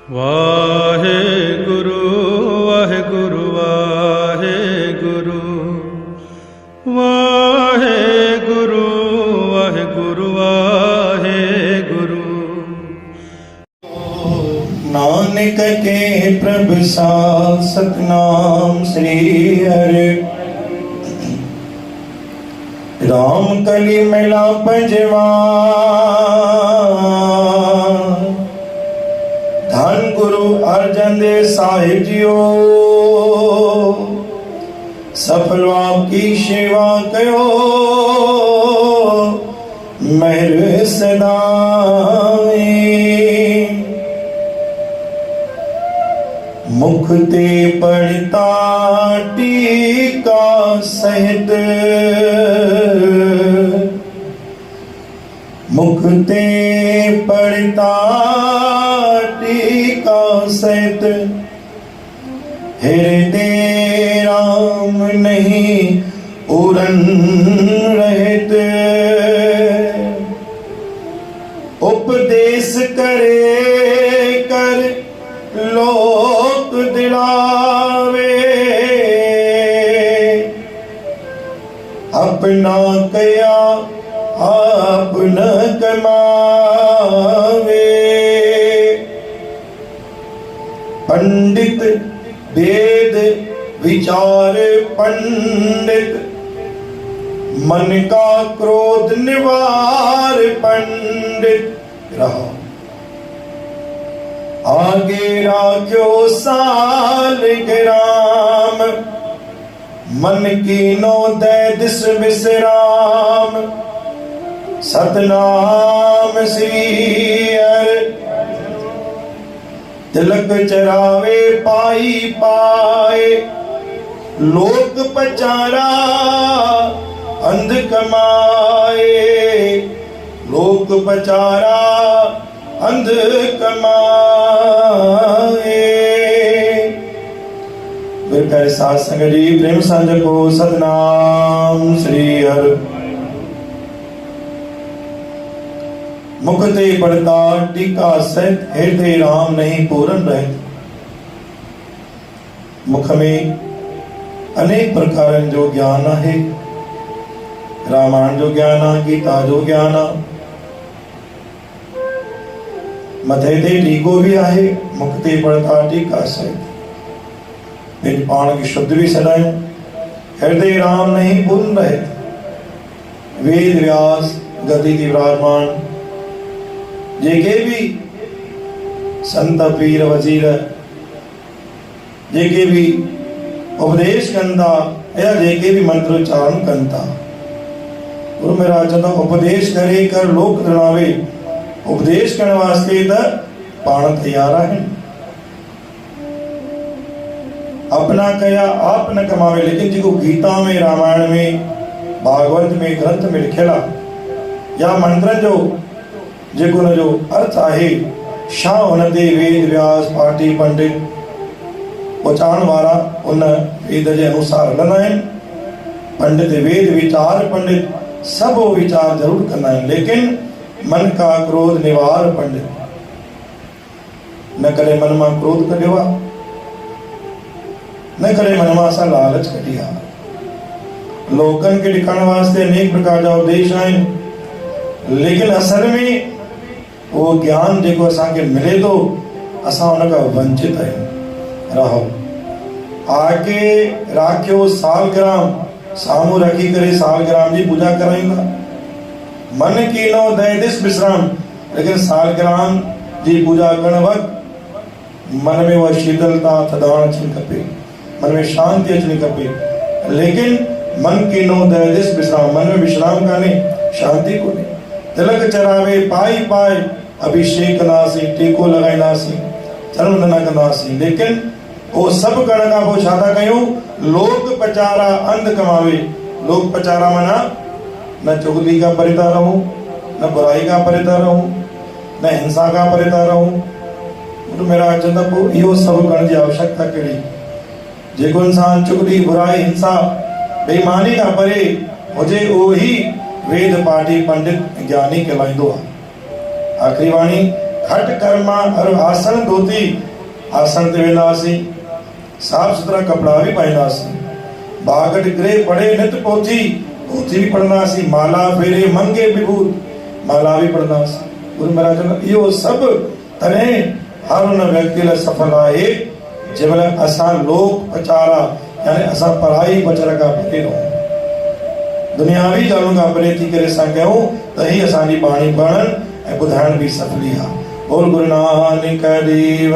वाहे गुरु वाहे गुरु वाहे गुरु वाहे गुरु वाहे गुरु वाहे गुरु। नानक के प्रभ साथ सतनाम श्री हरि राम कली मिला पंजवा धन गुरु अर्जन देव साहिब जियो सफल आपकी सेवा कयो मेहर सदाई मुख ते पढ़ता टीका सहित मुख ते पढ़ता टीका सहित हृदय राम नहीं उरन रहित उपदेश करे कर लोक दिलावे अपना कया आप न कमावे पंडित वेद विचार पंडित मन का क्रोध निवार पंडित रहो आगे राख्यो साल ग्राम मन की नो दे दिस विश्राम सतनाम श्री हरि तिलक चरावे पाई पाए लोक पचारा अंध कमाए लोक पचारा अंध कमाए। प्यारे साथ संगत जी प्रेम साझा को सतनाम श्री हरि मुख ते पढ़ता टीका सहित हृदय राम नहीं पूरन रहित। मुख में अनेक प्रकार जो ज्ञान है रामायण जो ज्ञान गीता जो ज्ञान मथे ते टीको भी आहे मुख ते पढ़ता टीका सहित इन पाण की शुद्ध भी सदायूं हृदय राम नहीं पूरन रहित। वेद व्यास गति थी विराजमान जेके भी संत पीर वजीर जेके भी उपदेश कंदा या जेके भी मंत्रोच्चारण कंदा गुरु महाराज चंदा उपदेश करे कर लोक दिलावे उपदेश करने वास्ते त पाण तैयार है अपना कया आप न कमावे। लेकिन जो गीता में रामायण में भागवत में ग्रंथ में लिखेला या मंत्र जो जेको न जो अर्थ आहे छा हुन ते वेद व्यास पाठी पंडित उचारण वारा उन वेद जे अनुसार हलंदा आहिनि। पंडित वेद विचार पंडित सब विचार जरूर कंदा आहिनि लेकिन मन का क्रोध निवार पंडित न करे मन मां क्रोध कढियो आहे न करे मन मां असां लालच कढी आहे। लोकनि खे ॾेखारण वास्ते अनेक प्रकार जा उद्देश आहिनि लेकिन असल में वो ज्ञान जेको असांखे मिले थो असां हुन खां वंचित आहियूं। रहो आके राख्यो सालग्राम साम्हूं रखी करे सालग्राम जी पूजा कराईंदा मन की नो दे दिस विश्राम। लेकिन सालग्राम जी पूजा करण वक़्त मन में वह शीतलता थधाण अचणी खपे मन में शांति अचणी खपे। लेकिन मन की नो दे दिस विश्राम मन में विश्राम कान्हे शांति कोन्हे। तिलक चरावे पाई पाए अभिषेक कंदासीं टीको लगाईंदासीं चरण कंदासीं लेकिन वो सब करण खां पोइ छा था कयूं लोक पचारा अंध कमावे। लोक पचारा माना न चुगली का परे था रहूं न बुराई का परे था रहूं न हिंसा का परे था रहूं। तो मेरा चंदा पोइ इहो सभु करण जी आवश्यकता कहिड़ी जेको इंसान चुगली बुराई हिंसा बेईमानी का परे हुजे उहो ई वेद पाठी पंडित ज्ञानी कहलाइंदो आहे। आखिरी वाणी घट कर्मा और आसन धोती आसन ते वेंदासीं, साफ सुथरा कपड़ा भी पाईंदासीं, बागट गृह पढ़े नित पोथी पोथी भी पढ़ंदासीं, माला फेरे मंगे विभूत माला भी पढ़ंदासीं। गुरु महाराज इहो सभु तॾहिं हर उन व्यक्ति लाइ सफल आहे जंहिंमहिल असां लोक प्रचारा यानी असां पढ़ाई बचर खां परे रहूं, दुनियावी ॻाल्हियुनि खां परे थी करे असां कयूं त ही असांजी बाणी पढ़ण ऐं ॿुधाइण बि सफली आहे। बोल गुरु नानक देव।